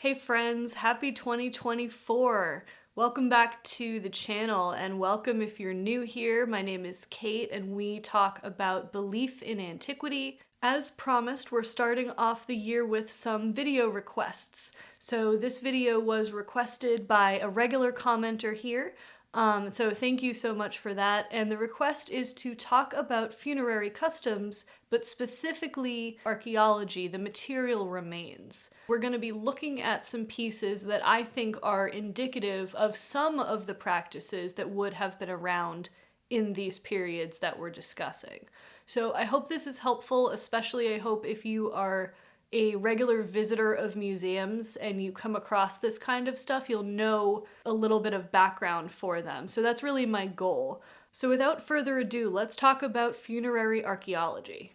Hey friends, happy 2024! Welcome back to the channel, and welcome if you're new here. My name is Kate and we talk about belief in antiquity. As promised, we're starting off the year with some video requests. So this video was requested by a regular commenter here, so thank you so much for that. And the request is to talk about funerary customs, but specifically archaeology, the material remains. We're going to be looking at some pieces that I think are indicative of some of the practices that would have been around in these periods that we're discussing. So I hope this is helpful, especially I hope if you are a regular visitor of museums and you come across this kind of stuff, you'll know a little bit of background for them. So that's really my goal. So without further ado, let's talk about funerary archaeology.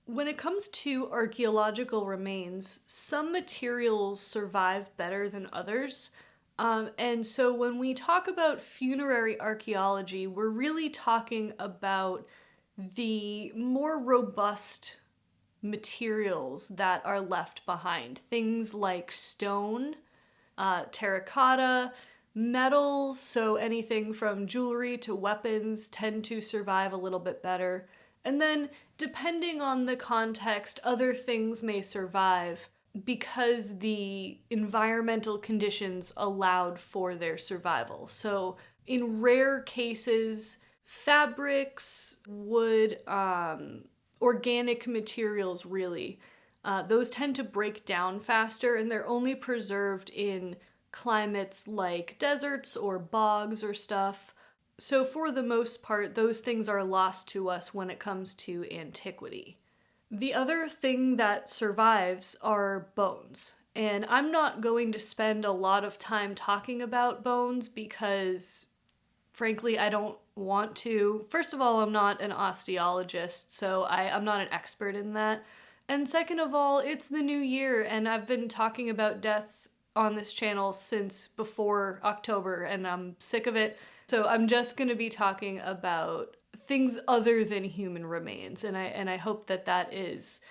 When it comes to archaeological remains, some materials survive better than others. And so when we talk about funerary archaeology, we're really talking about the more robust materials that are left behind. Things like stone, terracotta, metals, so anything from jewelry to weapons tend to survive a little bit better. And then, depending on the context, other things may survive because the environmental conditions allowed for their survival. So, in rare cases, fabrics, wood, organic materials really, those tend to break down faster and they're only preserved in climates like deserts or bogs or stuff. So for the most part, those things are lost to us when it comes to antiquity. The other thing that survives are bones. And I'm not going to spend a lot of time talking about bones because, frankly, I don't want to. First of all, I'm not an osteologist, so I'm not an expert in that. And second of all, it's the new year, and I've been talking about death on this channel since before October, and I'm sick of it. So I'm just going to be talking about things other than human remains, and I hope that that is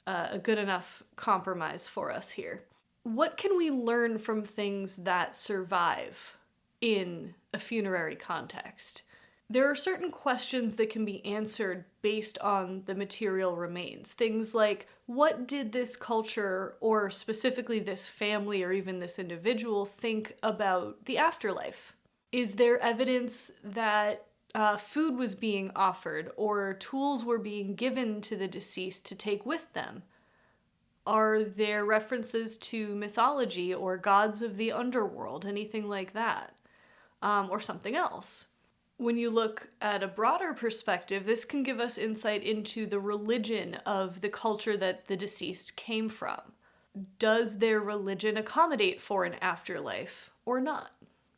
a good enough compromise for us here. What can we learn from things that survive in a funerary context? There are certain questions that can be answered based on the material remains. Things like, what did this culture, or specifically this family or even this individual, think about the afterlife? Is there evidence that food was being offered or tools were being given to the deceased to take with them? Are there references to mythology or gods of the underworld, anything like that? Or something else? When you look at a broader perspective, this can give us insight into the religion of the culture that the deceased came from. Does their religion accommodate for an afterlife or not?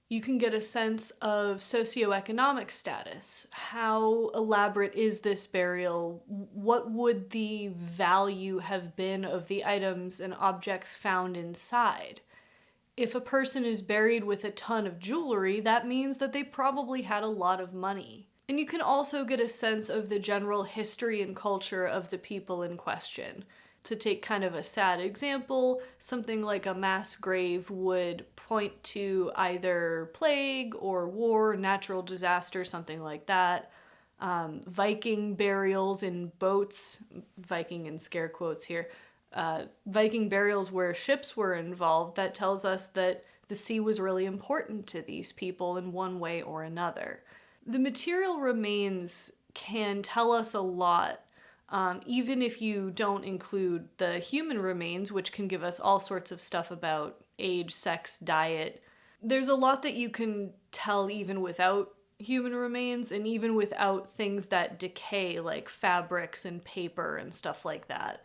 You can get a sense of socioeconomic status. How elaborate is this burial? What would the value have been of the items and objects found inside? If a person is buried with a ton of jewelry, that means that they probably had a lot of money. And you can also get a sense of the general history and culture of the people in question. To take kind of a sad example, something like a mass grave would point to either plague or war, natural disaster, something like that. Viking burials in boats, Viking in scare quotes here, Viking burials where ships were involved, that tells us that the sea was really important to these people in one way or another. The material remains can tell us a lot, even if you don't include the human remains, which can give us all sorts of stuff about age, sex, diet. There's a lot that you can tell even without human remains and even without things that decay like fabrics and paper and stuff like that.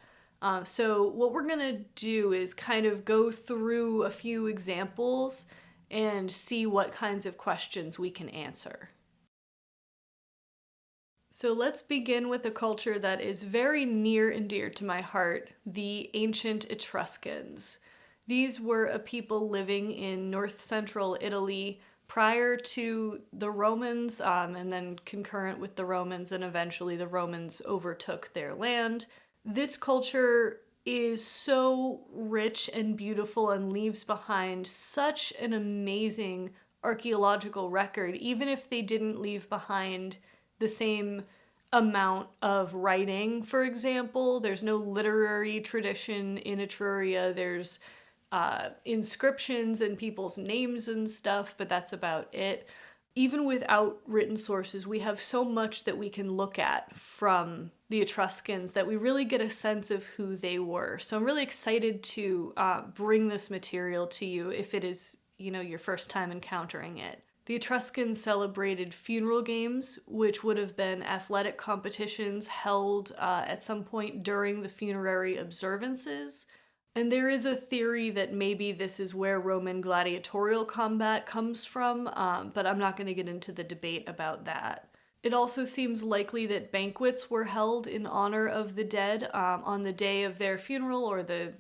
So what we're going to do is kind of go through a few examples and see what kinds of questions we can answer. So let's begin with a culture that is very near and dear to my heart, the ancient Etruscans. These were a people living in north central Italy prior to the Romans, and then concurrent with the Romans, and eventually the Romans overtook their land. This culture is so rich and beautiful and leaves behind such an amazing archaeological record, even if they didn't leave behind the same amount of writing, for example. There's no literary tradition in Etruria. There's inscriptions and people's names and stuff, but that's about it. Even without written sources, we have so much that we can look at from the Etruscans that we really get a sense of who they were. So I'm really excited to bring this material to you if it is, your first time encountering it. The Etruscans celebrated funeral games, which would have been athletic competitions held at some point during the funerary observances. And there is a theory that maybe this is where Roman gladiatorial combat comes from, but I'm not going to get into the debate about that. It also seems likely that banquets were held in honor of the dead on the day of their funeral, or the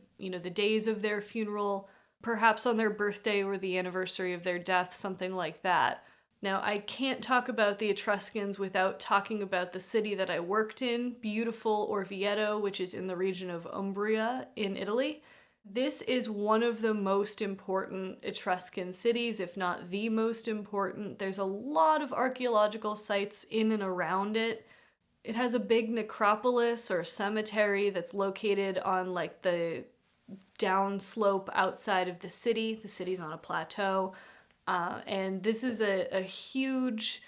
days of their funeral, perhaps on their birthday or the anniversary of their death, something like that. Now, I can't talk about the Etruscans without talking about the city that I worked in, beautiful Orvieto, which is in the region of Umbria in Italy. This is one of the most important Etruscan cities, if not the most important. There's a lot of archaeological sites in and around it. It has a big necropolis or cemetery that's located on the downslope outside of the city. The city's on a plateau. And this is a huge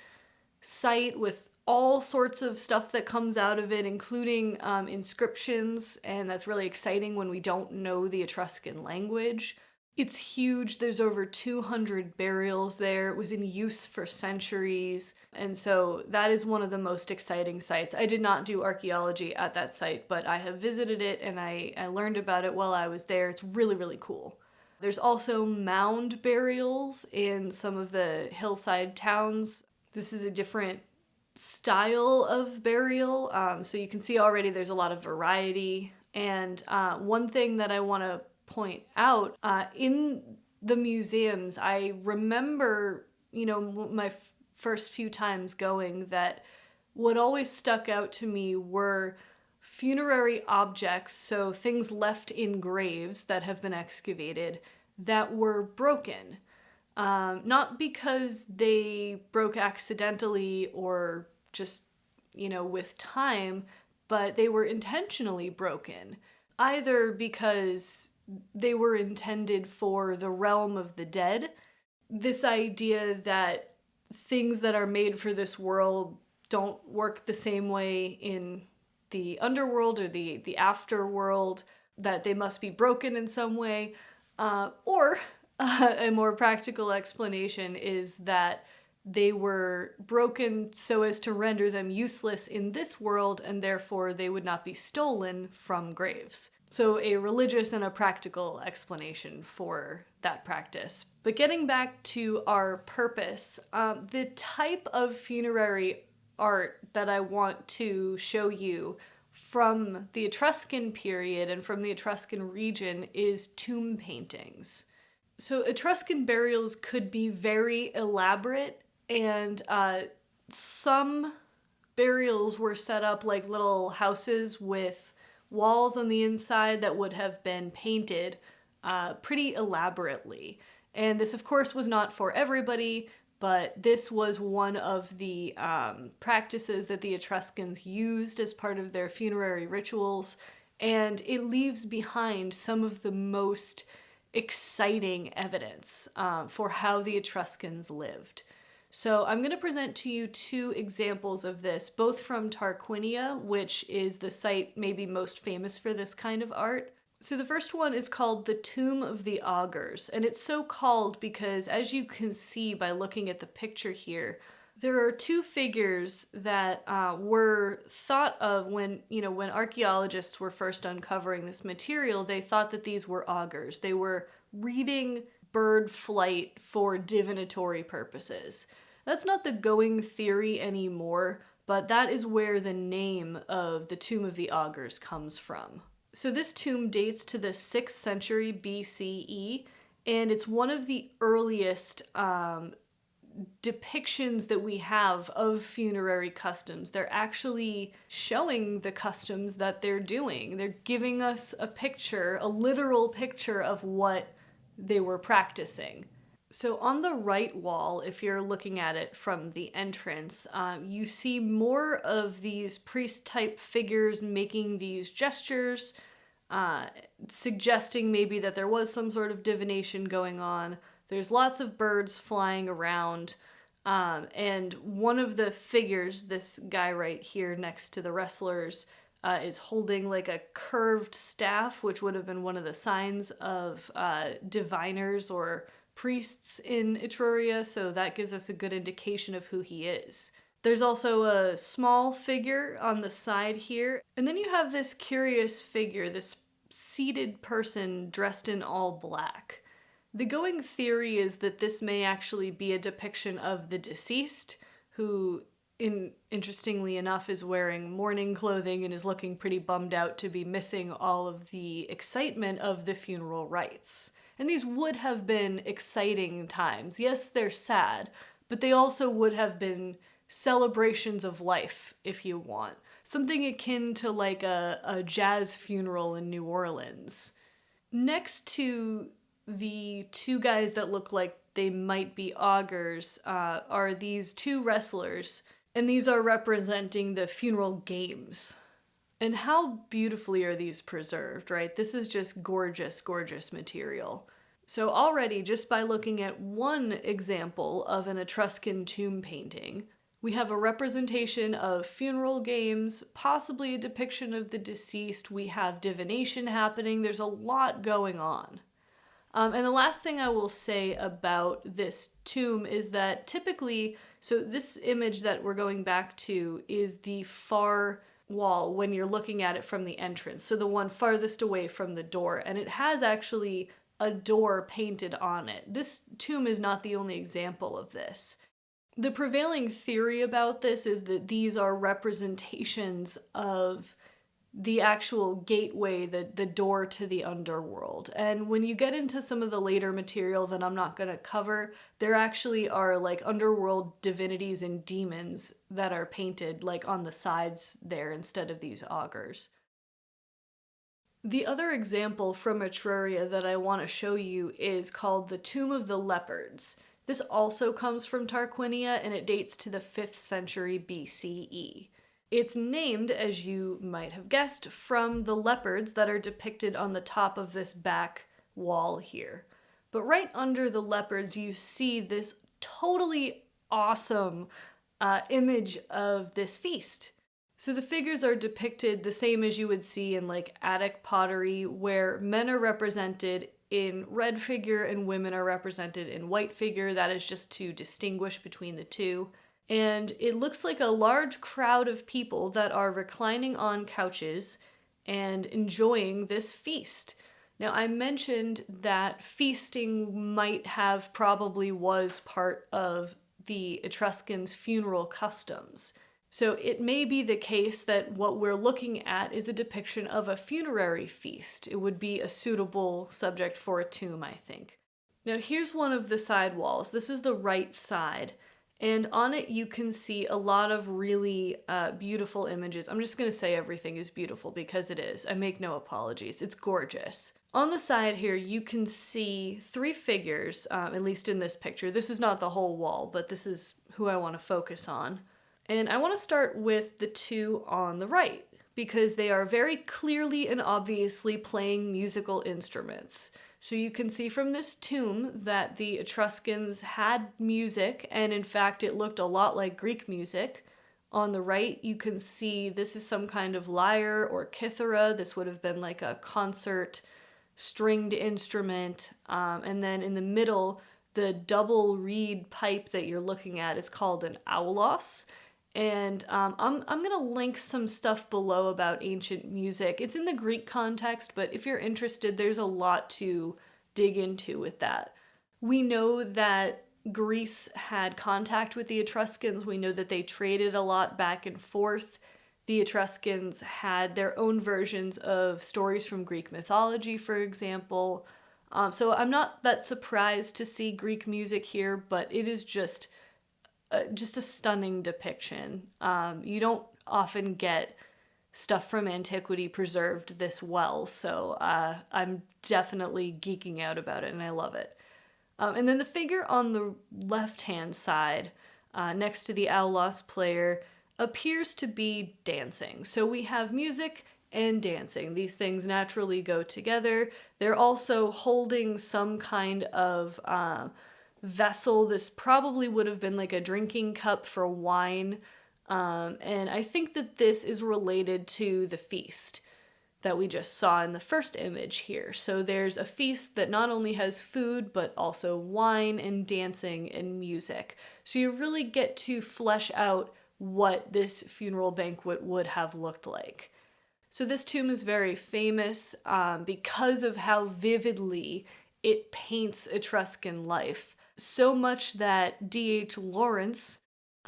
site with all sorts of stuff that comes out of it, including inscriptions, and that's really exciting when we don't know the Etruscan language. It's huge. There's over 200 burials there. It was in use for centuries, and so that is one of the most exciting sites. I did not do archaeology at that site, but I have visited it, and I learned about it while I was there. It's really, really cool. There's also mound burials in some of the hillside towns. This is a different style of burial, so you can see already there's a lot of variety. And one thing that I want to point out, in the museums, I remember, my first few times going, that what always stuck out to me were funerary objects, so things left in graves that have been excavated, that were broken. Not because they broke accidentally or just, with time, but they were intentionally broken. Either because they were intended for the realm of the dead, this idea that things that are made for this world don't work the same way in the underworld or the afterworld, that they must be broken in some way, or a more practical explanation is that they were broken so as to render them useless in this world, and therefore they would not be stolen from graves. So a religious and a practical explanation for that practice. But getting back to our purpose, the type of funerary art that I want to show you from the Etruscan period and from the Etruscan region is tomb paintings. So Etruscan burials could be very elaborate, and some burials were set up like little houses with walls on the inside that would have been painted pretty elaborately. And this, of course, was not for everybody, but this was one of the practices that the Etruscans used as part of their funerary rituals, and it leaves behind some of the most exciting evidence for how the Etruscans lived. So I'm going to present to you two examples of this, both from Tarquinia, which is the site maybe most famous for this kind of art. So the first one is called the Tomb of the Augurs, and it's so called because, as you can see by looking at the picture here, There are two figures that were thought of when archaeologists were first uncovering this material. They thought that these were augurs. They were reading bird flight for divinatory purposes. That's not the going theory anymore, but that is where the name of the Tomb of the Augurs comes from. So this tomb dates to the 6th century BCE, and it's one of the earliest depictions that we have of funerary customs. They're actually showing the customs that they're doing. They're giving us a picture, a literal picture of what they were practicing. So on the right wall, if you're looking at it from the entrance, you see more of these priest-type figures making these gestures, suggesting maybe that there was some sort of divination going on. There's lots of birds flying around, and one of the figures, this guy right here next to the wrestlers, is holding like a curved staff, which would have been one of the signs of diviners or priests in Etruria, so that gives us a good indication of who he is. There's also a small figure on the side here, and then you have this curious figure, this seated person dressed in all black. The going theory is that this may actually be a depiction of the deceased, who, interestingly enough, is wearing mourning clothing and is looking pretty bummed out to be missing all of the excitement of the funeral rites. And these would have been exciting times. Yes, they're sad, but they also would have been celebrations of life, if you want. Something akin to like a jazz funeral in New Orleans. Next to the two guys that look like they might be augurs are these two wrestlers, and these are representing the funeral games. And how beautifully are these preserved, right? This is just gorgeous, gorgeous material. So already, just by looking at one example of an Etruscan tomb painting, we have a representation of funeral games, possibly a depiction of the deceased. We have divination happening. There's a lot going on. And the last thing I will say about this tomb is that typically, so this image that we're going back to is the far wall when you're looking at it from the entrance, so the one farthest away from the door, and it has actually a door painted on it. This tomb is not the only example of this. The prevailing theory about this is that these are representations of the actual gateway, the door to the underworld. And when you get into some of the later material that I'm not going to cover, there actually are like underworld divinities and demons that are painted like on the sides there instead of these augurs. The other example from Etruria that I want to show you is called the Tomb of the Leopards. This also comes from Tarquinia, and it dates to the 5th century BCE. It's named, as you might have guessed, from the leopards that are depicted on the top of this back wall here. But right under the leopards, you see this totally awesome image of this feast. So the figures are depicted the same as you would see in like Attic pottery, where men are represented in red figure and women are represented in white figure. That is just to distinguish between the two. And it looks like a large crowd of people that are reclining on couches and enjoying this feast. Now, I mentioned that feasting might have probably was part of the Etruscans' funeral customs. So it may be the case that what we're looking at is a depiction of a funerary feast. It would be a suitable subject for a tomb, I think. Now here's one of the side walls. This is the right side. And on it you can see a lot of really beautiful images. I'm just going to say everything is beautiful because it is. I make no apologies. It's gorgeous. On the side here you can see three figures, at least in this picture. This is not the whole wall, but this is who I want to focus on. And I want to start with the two on the right, because they are very clearly and obviously playing musical instruments. So you can see from this tomb that the Etruscans had music, and in fact it looked a lot like Greek music. On the right you can see this is some kind of lyre or kithara. This would have been like a concert stringed instrument. And then in the middle The double reed pipe that you're looking at is called an aulos. And I'm going to link some stuff below about ancient music. It's in the Greek context, but if you're interested, there's a lot to dig into with that. We know that Greece had contact with the Etruscans. We know that they traded a lot back and forth. The Etruscans had their own versions of stories from Greek mythology, for example. So I'm not that surprised to see Greek music here, but it is just a stunning depiction. You don't often get stuff from antiquity preserved this well, so I'm definitely geeking out about it, and I love it. And then the figure on the left-hand side, next to the Aulos player, appears to be dancing. So we have music and dancing. These things naturally go together. They're also holding some kind of vessel. This probably would have been like a drinking cup for wine. And I think that this is related to the feast that we just saw in the first image here. So there's a feast that not only has food, but also wine and dancing and music. So you really get to flesh out what this funeral banquet would have looked like. So this tomb is very famous because of how vividly it paints Etruscan life. So much that D.H. Lawrence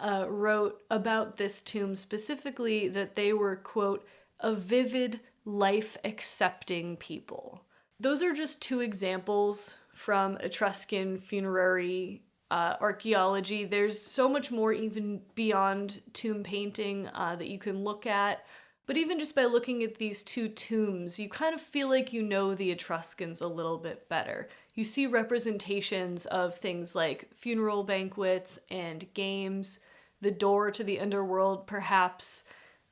wrote about this tomb specifically that they were, quote, a vivid, life-accepting people. Those are just two examples from Etruscan funerary archaeology. There's so much more even beyond tomb painting that you can look at. But even just by looking at these two tombs, you kind of feel like you know the Etruscans a little bit better. You see representations of things like funeral banquets and games, the door to the underworld, perhaps,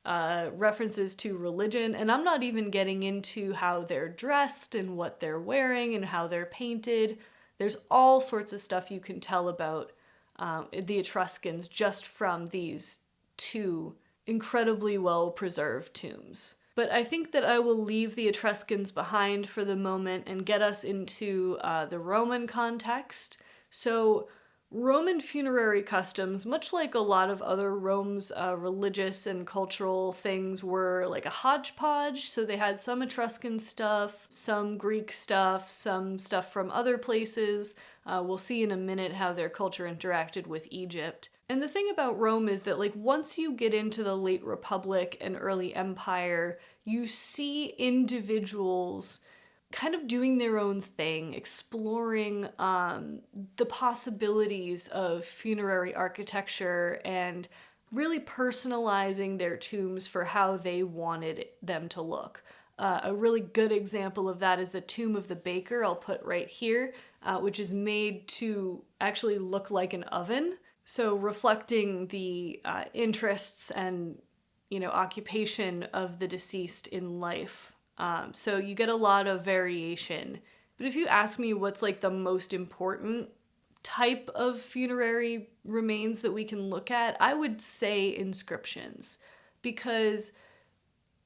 references to religion, and I'm not even getting into how they're dressed and what they're wearing and how they're painted. There's all sorts of stuff you can tell about the Etruscans just from these two incredibly well-preserved tombs. But I think that I will leave the Etruscans behind for the moment and get us into the Roman context. So Roman funerary customs, much like a lot of other Rome's religious and cultural things, were like a hodgepodge. So they had some Etruscan stuff, some Greek stuff, some stuff from other places. We'll see in a minute how their culture interacted with Egypt. And the thing about Rome is that, like, once you get into the late Republic and early Empire, you see individuals kind of doing their own thing, exploring the possibilities of funerary architecture and really personalizing their tombs for how they wanted them to look. A really good example of that is the Tomb of the Baker, I'll put right here, which is made to actually look like an oven. So reflecting the interests and, occupation of the deceased in life. So you get a lot of variation. But if you ask me what's like the most important type of funerary remains that we can look at, I would say inscriptions. Because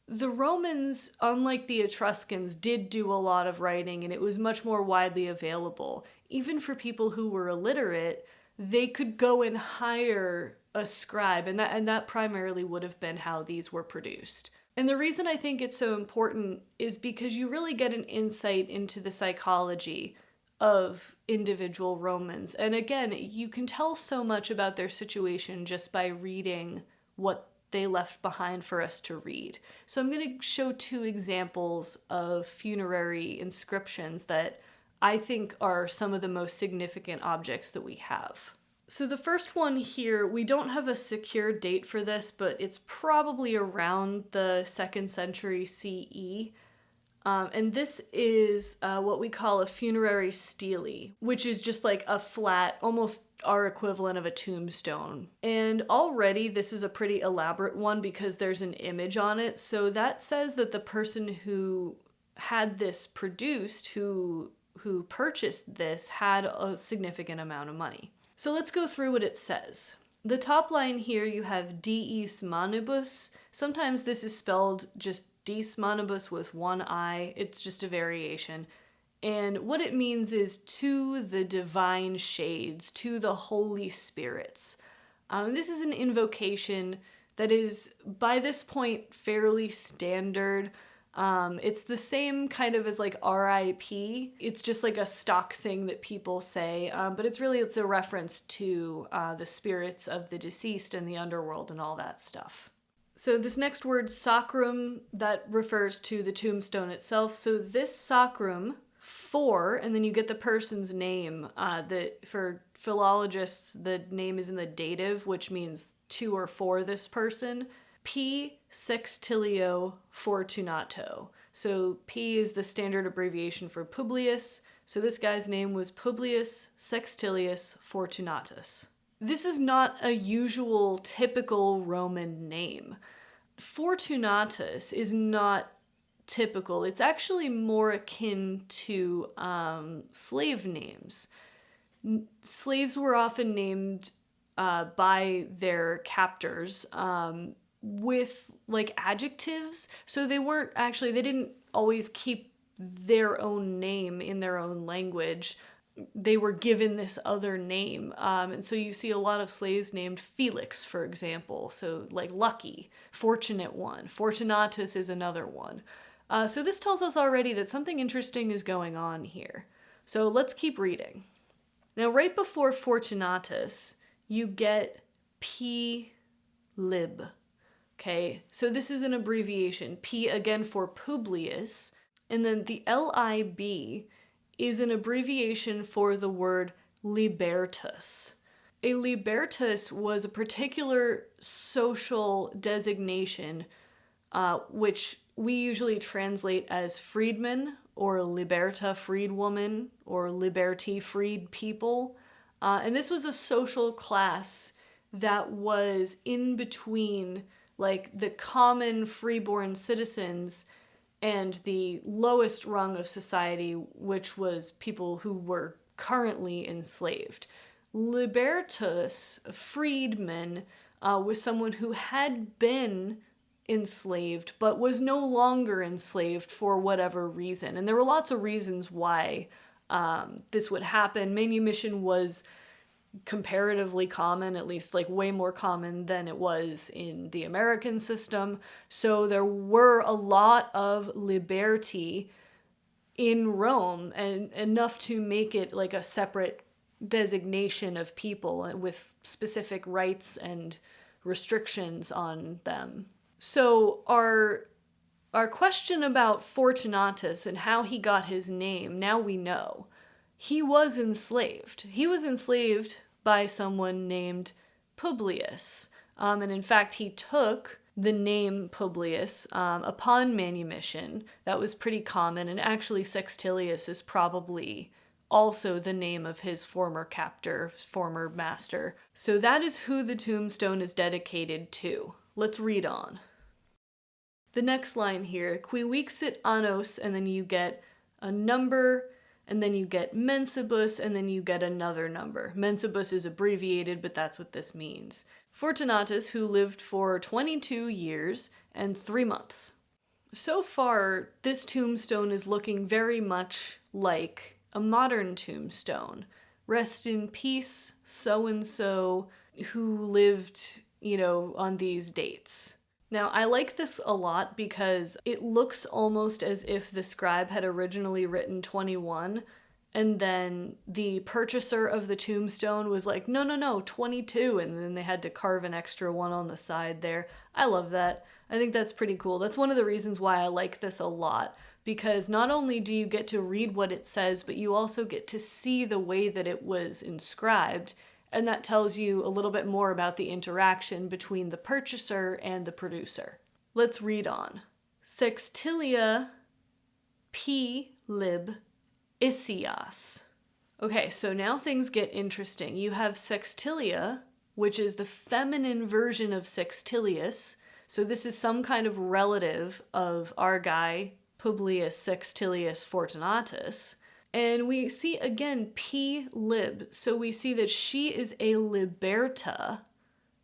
the Romans, unlike the Etruscans, did do a lot of writing, and it was much more widely available. Even for people who were illiterate, they could go and hire a scribe, and that primarily would have been how these were produced. And the reason I think it's so important is because you really get an insight into the psychology of individual Romans. And again, you can tell so much about their situation just by reading what they left behind for us to read. So I'm going to show two examples of funerary inscriptions that I think are some of the most significant objects that we have. So the first one here, we don't have a secure date for this, but it's probably around the 2nd century CE. And this is what we call a funerary stele, which is just like a flat, almost our equivalent of a tombstone. And already this is a pretty elaborate one because there's an image on it. So that says that the person who had this produced, who purchased this, had a significant amount of money. So let's go through what it says. The top line here, you have diis manibus. Sometimes this is spelled just dis manibus with one I. It's just a variation. And what it means is to the divine shades, to the holy spirits. This is an invocation that is, by this point, fairly standard. It's the same kind of as like RIP. It's just like a stock thing that people say, but it's a reference to the spirits of the deceased and the underworld and all that stuff. So this next word, sacrum, that refers to the tombstone itself. So this sacrum, for, and then you get the person's name. For philologists, the name is in the dative, which means to or for this person. P. Sextilio Fortunato. So P is the standard abbreviation for Publius. So this guy's name was Publius Sextilius Fortunatus. This is not a usual, typical Roman name. Fortunatus is not typical. It's actually more akin to slave names. Slaves were often named by their captors with like adjectives. So they didn't always keep their own name in their own language. They were given this other name. And so you see a lot of slaves named Felix, for example. So like lucky, fortunate one. Fortunatus is another one. So this tells us already that something interesting is going on here. So let's keep reading. Now, right before Fortunatus, you get P. Lib. Okay, so this is an abbreviation. P again for Publius. And then the LIB is an abbreviation for the word libertus. A libertus was a particular social designation, which we usually translate as freedman or liberta, freedwoman, or liberti, freed people. And this was a social class that was in between like the common freeborn citizens and the lowest rung of society, which was people who were currently enslaved. Libertus, a freedman, was someone who had been enslaved but was no longer enslaved for whatever reason. And there were lots of reasons why this would happen. Manumission was comparatively common, at least like way more common than it was in the American system. So there were a lot of liberty in Rome, and enough to make it like a separate designation of people with specific rights and restrictions on them. So our question about Fortunatus and how he got his name, now we know. He was enslaved. He was enslaved by someone named Publius. And in fact, he took the name Publius upon manumission. That was pretty common. And actually, Sextilius is probably also the name of his former captor, former master. So that is who the tombstone is dedicated to. Let's read on. The next line here, qui vixit annos, and then you get a number, and then you get mensibus, and then you get another number. Mensibus is abbreviated, but that's what this means. Fortunatus, who lived for 22 years and 3 months. So far, this tombstone is looking very much like a modern tombstone. Rest in peace, so-and-so, who lived, on these dates. Now, I like this a lot because it looks almost as if the scribe had originally written 21, and then the purchaser of the tombstone was like, no, 22, and then they had to carve an extra one on the side there. I love that. I think that's pretty cool. That's one of the reasons why I like this a lot, because not only do you get to read what it says, but you also get to see the way that it was inscribed, and that tells you a little bit more about the interaction between the purchaser and the producer. Let's read on. Sextilia P. Lib. Isias. Okay, so now things get interesting. You have Sextilia, which is the feminine version of Sextilius. So this is some kind of relative of our guy, Publius Sextilius Fortunatus. And we see again P. Lib. So we see that she is a liberta,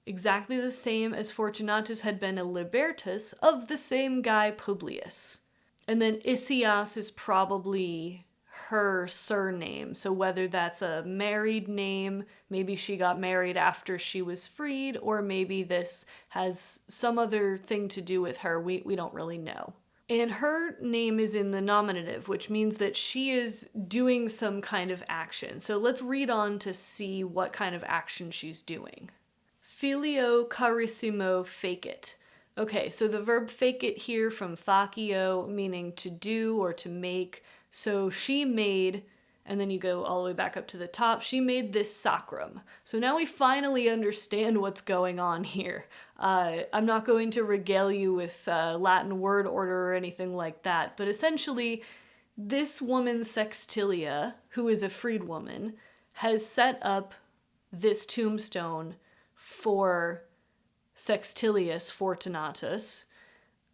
exactly the same as Fortunatus had been a libertus of the same guy Publius. And then Isias is probably her surname. So whether that's a married name, maybe she got married after she was freed, or maybe this has some other thing to do with her. We don't really know. And her name is in the nominative, which means that she is doing some kind of action. So let's read on to see what kind of action she's doing. Filio carissimo fecit. Okay, so the verb fecit here from facio, meaning to do or to make. So she made, and then you go all the way back up to the top, she made this sacrum. So now we finally understand what's going on here. I'm not going to regale you with Latin word order or anything like that, but essentially this woman Sextilia, who is a freed woman, has set up this tombstone for Steleus Fortunatus,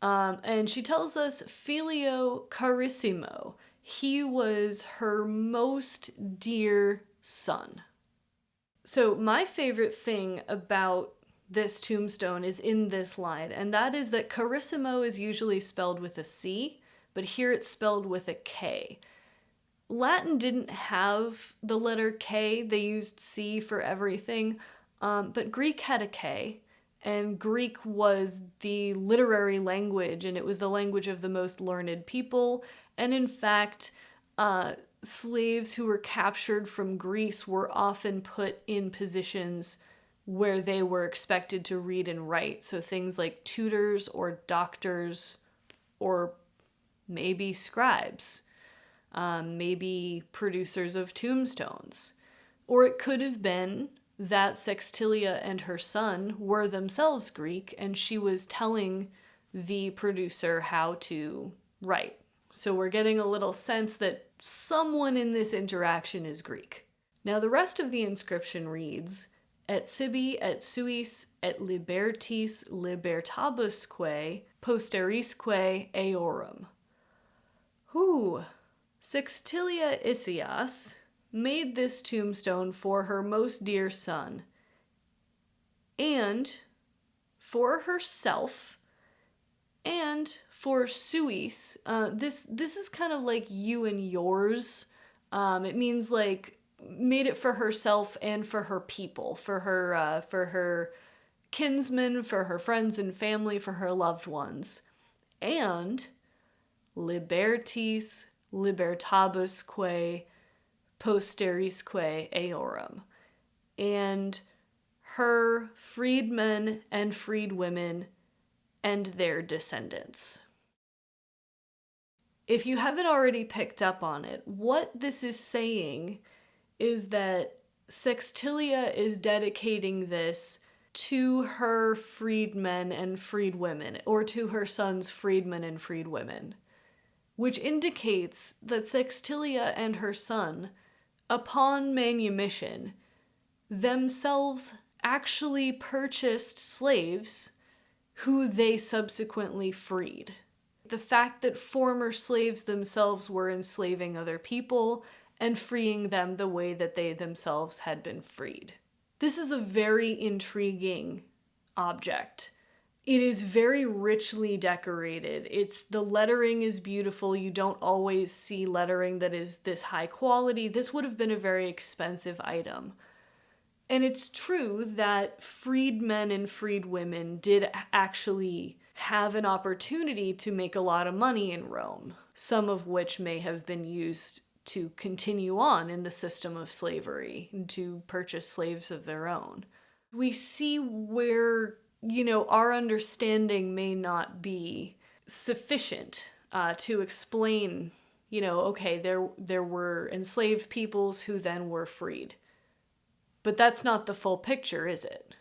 and she tells us filio carissimo. He was her most dear son. So my favorite thing about this tombstone is in this line, and that is that carissimo is usually spelled with a C, but here it's spelled with a K. Latin didn't have the letter K, they used C for everything, but Greek had a K, and Greek was the literary language, and it was the language of the most learned people, and in fact, slaves who were captured from Greece were often put in positions where they were expected to read and write. So things like tutors or doctors or maybe scribes, maybe producers of tombstones. Or it could have been that Sextilia and her son were themselves Greek and she was telling the producer how to write. So we're getting a little sense that someone in this interaction is Greek. Now the rest of the inscription reads, Et sibi et suis et libertis libertabusque posterisque eorum. Sextilia Isias made this tombstone for her most dear son and for herself and for suis. This is kind of like you and yours. It means like made it for herself and for her people, for her kinsmen, for her friends and family, for her loved ones. And libertis libertabusque posterisque eorum. And her freedmen and freedwomen and their descendants. If you haven't already picked up on it, what this is saying is that Sextilia is dedicating this to her freedmen and freedwomen, or to her son's freedmen and freedwomen, which indicates that Sextilia and her son, upon manumission, themselves actually purchased slaves who they subsequently freed. The fact that former slaves themselves were enslaving other people and freeing them the way that they themselves had been freed. This is a very intriguing object. It is very richly decorated. The lettering is beautiful. You don't always see lettering that is this high quality. This would have been a very expensive item. And it's true that freedmen and freedwomen did actually have an opportunity to make a lot of money in Rome, some of which may have been used to continue on in the system of slavery and to purchase slaves of their own. We see where, our understanding may not be sufficient to explain, okay, there were enslaved peoples who then were freed. But that's not the full picture, is it?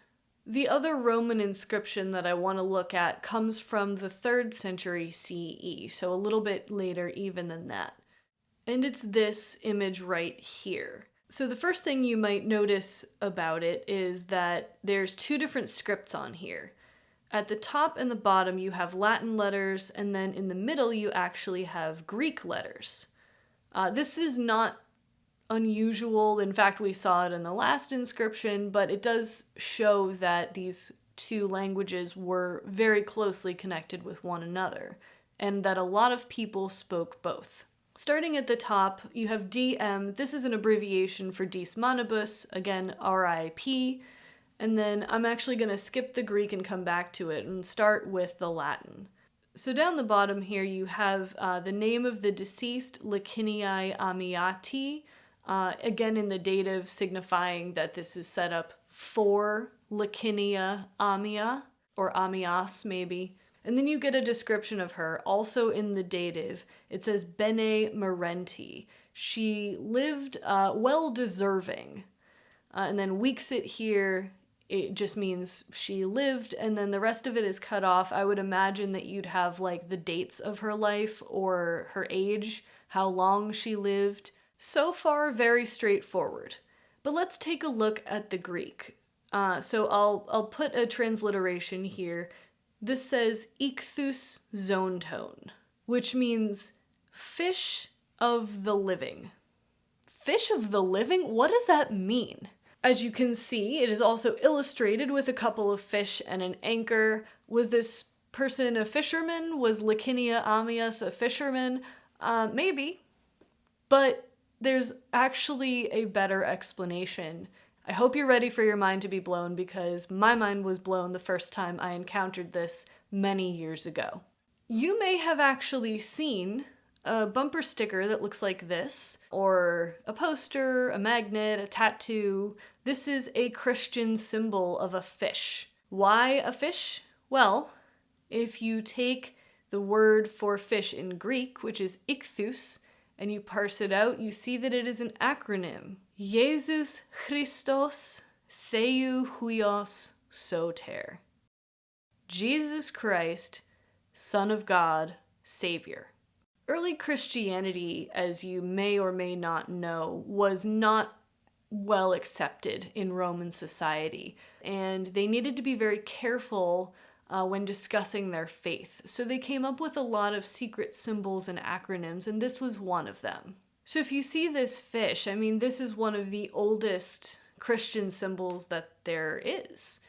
The other Roman inscription that I want to look at comes from the 3rd century CE, so a little bit later even than that. And it's this image right here. So the first thing you might notice about it is that there's 2 different scripts on here. At the top and the bottom you have Latin letters, and then in the middle you actually have Greek letters. This is not unusual. In fact, we saw it in the last inscription, but it does show that these 2 languages were very closely connected with one another, and that a lot of people spoke both. Starting at the top, you have DM. This is an abbreviation for Dies Manibus, again, RIP. And then I'm actually going to skip the Greek and come back to it and start with the Latin. So down the bottom here, you have the name of the deceased, Liciniae Amiati, again in the dative signifying that this is set up for Licinia Amia, or Amias maybe. And then you get a description of her, also in the dative. It says Bene Merenti. She lived well deserving. And then Weeksit here, it just means she lived, and then the rest of it is cut off. I would imagine that you'd have like the dates of her life or her age, how long she lived. So far, very straightforward. But let's take a look at the Greek. So I'll put a transliteration here. This says ichthus zontone, which means fish of the living. Fish of the living? What does that mean? As you can see, it is also illustrated with a couple of fish and an anchor. Was this person a fisherman? Was Licinia Ammias a fisherman? Maybe. But there's actually a better explanation. I hope you're ready for your mind to be blown, because my mind was blown the first time I encountered this many years ago. You may have actually seen a bumper sticker that looks like this, or a poster, a magnet, a tattoo. This is a Christian symbol of a fish. Why a fish? Well, if you take the word for fish in Greek, which is ichthus, and you parse it out, you see that it is an acronym. Jesus Christos Theou Huios Soter. Jesus Christ, Son of God, Savior. Early Christianity, as you may or may not know, was not well accepted in Roman society, and they needed to be very careful when discussing their faith. So they came up with a lot of secret symbols and acronyms, and this was one of them. So if you see this fish, I mean, this is one of the oldest Christian symbols that there is.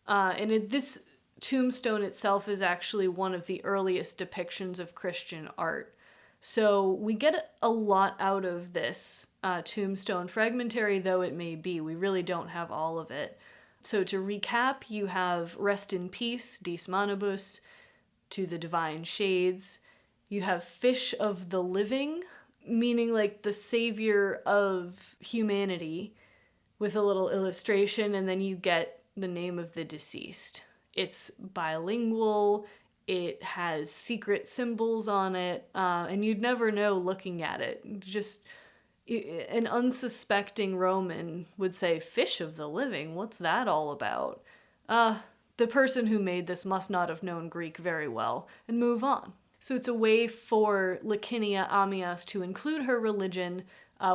This tombstone itself is actually one of the earliest depictions of Christian art. So we get a lot out of this tombstone, fragmentary though it may be. We really don't have all of it. So to recap, you have rest in peace, Dies Manibus, to the divine shades. You have fish of the living, meaning like the savior of humanity, with a little illustration, and then you get the name of the deceased. It's bilingual, it has secret symbols on it, and you'd never know looking at it. Just an unsuspecting Roman would say, fish of the living, what's that all about? The person who made this must not have known Greek very well, and move on. So it's a way for Licinia Ammias to include her religion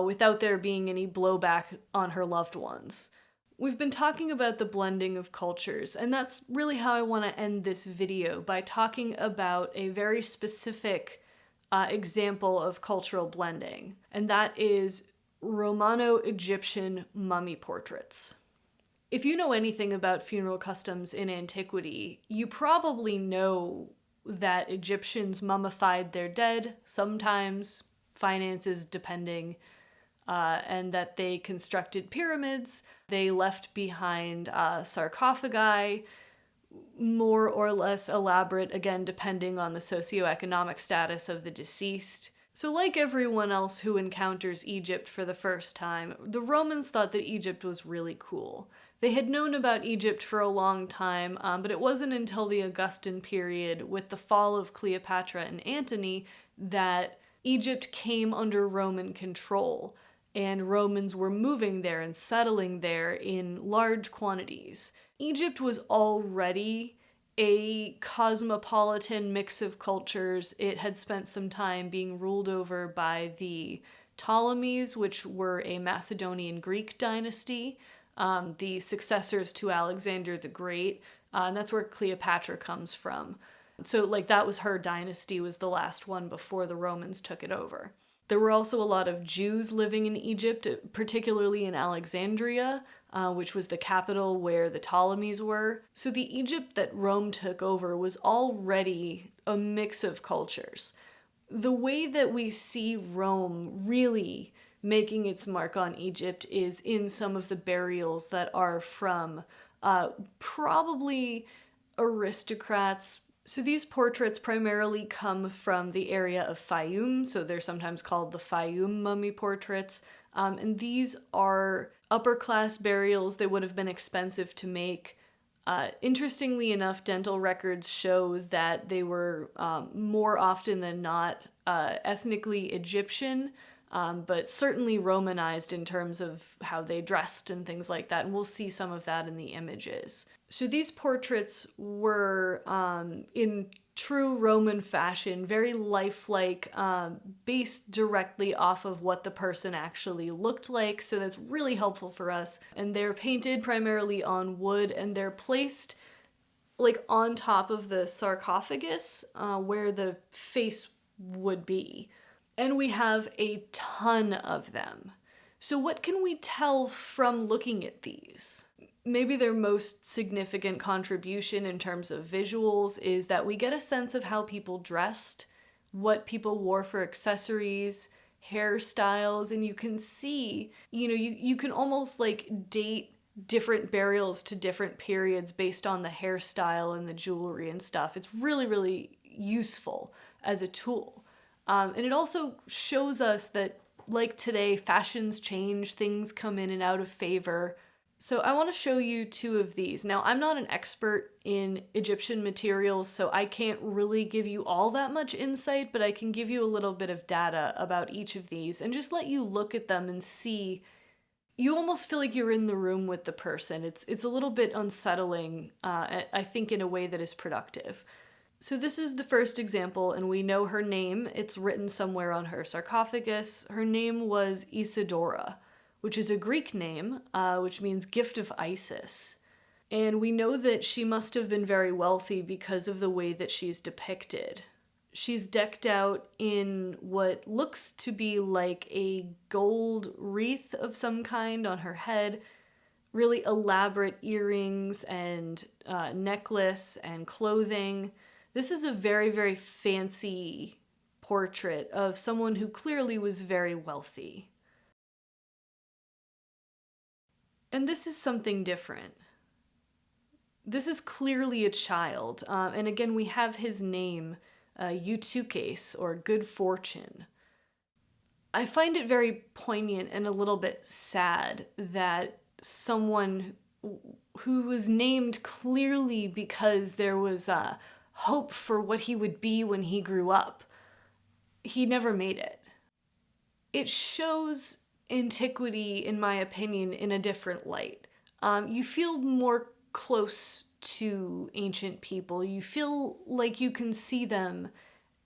without there being any blowback on her loved ones. We've been talking about the blending of cultures, and that's really how I want to end this video, by talking about a very specific example of cultural blending, and that is Romano-Egyptian mummy portraits. If you know anything about funeral customs in antiquity, you probably know that Egyptians mummified their dead, sometimes, finances depending, and that they constructed pyramids. They left behind sarcophagi, more or less elaborate, again, depending on the socioeconomic status of the deceased. So like everyone else who encounters Egypt for the first time, the Romans thought that Egypt was really cool. They had known about Egypt for a long time, but it wasn't until the Augustan period, with the fall of Cleopatra and Antony, that Egypt came under Roman control, and Romans were moving there and settling there in large quantities. Egypt was already a cosmopolitan mix of cultures. It had spent some time being ruled over by the Ptolemies, which were a Macedonian Greek dynasty, the successors to Alexander the Great, and that's where Cleopatra comes from. So that was her dynasty, was the last one before the Romans took it over. There were also a lot of Jews living in Egypt, particularly in Alexandria, which was the capital where the Ptolemies were. So the Egypt that Rome took over was already a mix of cultures. the way that we see Rome really making its mark on Egypt is in some of the burials that are from probably aristocrats. So these portraits primarily come from the area of Fayum, so they're sometimes called the Fayum mummy portraits. And these are upper class burials. They would have been expensive to make. Interestingly enough, dental records show that they were more often than not ethnically Egyptian, but certainly Romanized in terms of how they dressed and things like that. And we'll see some of that in the images. So these portraits were in true Roman fashion, very lifelike, based directly off of what the person actually looked like. So that's really helpful for us. And they're painted primarily on wood, and they're placed like on top of the sarcophagus where the face would be. And we have a ton of them. So what can we tell from looking at these? Maybe their most significant contribution in terms of visuals is that we get a sense of how people dressed, what people wore for accessories, hairstyles, and you can see, you can almost like date different burials to different periods based on the hairstyle and the jewelry and stuff. It's really, really useful as a tool. And it also shows us that, like today, fashions change, things come in and out of favor. So I want to show you two of these. Now, I'm not an expert in Egyptian materials, so I can't really give you all that much insight, but I can give you a little bit of data about each of these and just let you look at them and see. You almost feel like you're in the room with the person. It's a little bit unsettling, I think, in a way that is productive. So this is the first example, and we know her name. It's written somewhere on her sarcophagus. Her name was Isidora, which is a Greek name, which means gift of Isis. And we know that she must have been very wealthy because of the way that she's depicted. She's decked out in what looks to be like a gold wreath of some kind on her head, really elaborate earrings and necklace and clothing. This is a very, very fancy portrait of someone who clearly was very wealthy. And this is something different. This is clearly a child. And again, we have his name, Eutyches, or good fortune. I find it very poignant and a little bit sad that someone who was named clearly because there was hope for what he would be when he grew up, he never made it. It shows antiquity, in my opinion, in a different light. You feel more close to ancient people. You feel like you can see them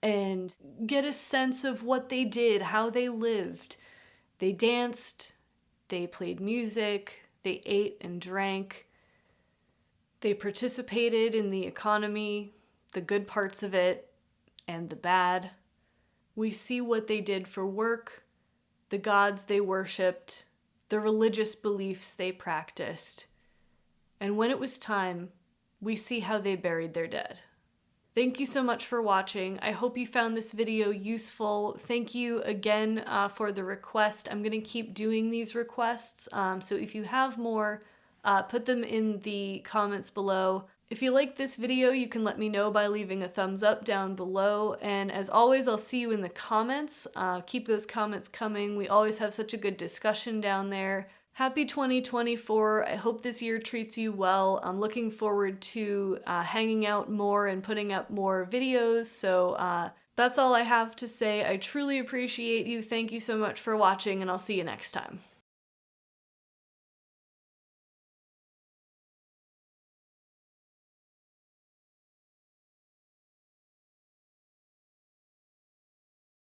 and get a sense of what they did, how they lived. They danced, they played music, they ate and drank. They participated in the economy, the good parts of it, and the bad. We see what they did for work, the gods they worshipped, the religious beliefs they practiced. And when it was time, we see how they buried their dead. Thank you so much for watching. I hope you found this video useful. Thank you again for the request. I'm going to keep doing these requests, so if you have more, put them in the comments below. If you like this video, you can let me know by leaving a thumbs up down below. And as always, I'll see you in the comments. Keep those comments coming. We always have such a good discussion down there. Happy 2024. I hope this year treats you well. I'm looking forward to hanging out more and putting up more videos. So that's all I have to say. I truly appreciate you. Thank you so much for watching, and I'll see you next time.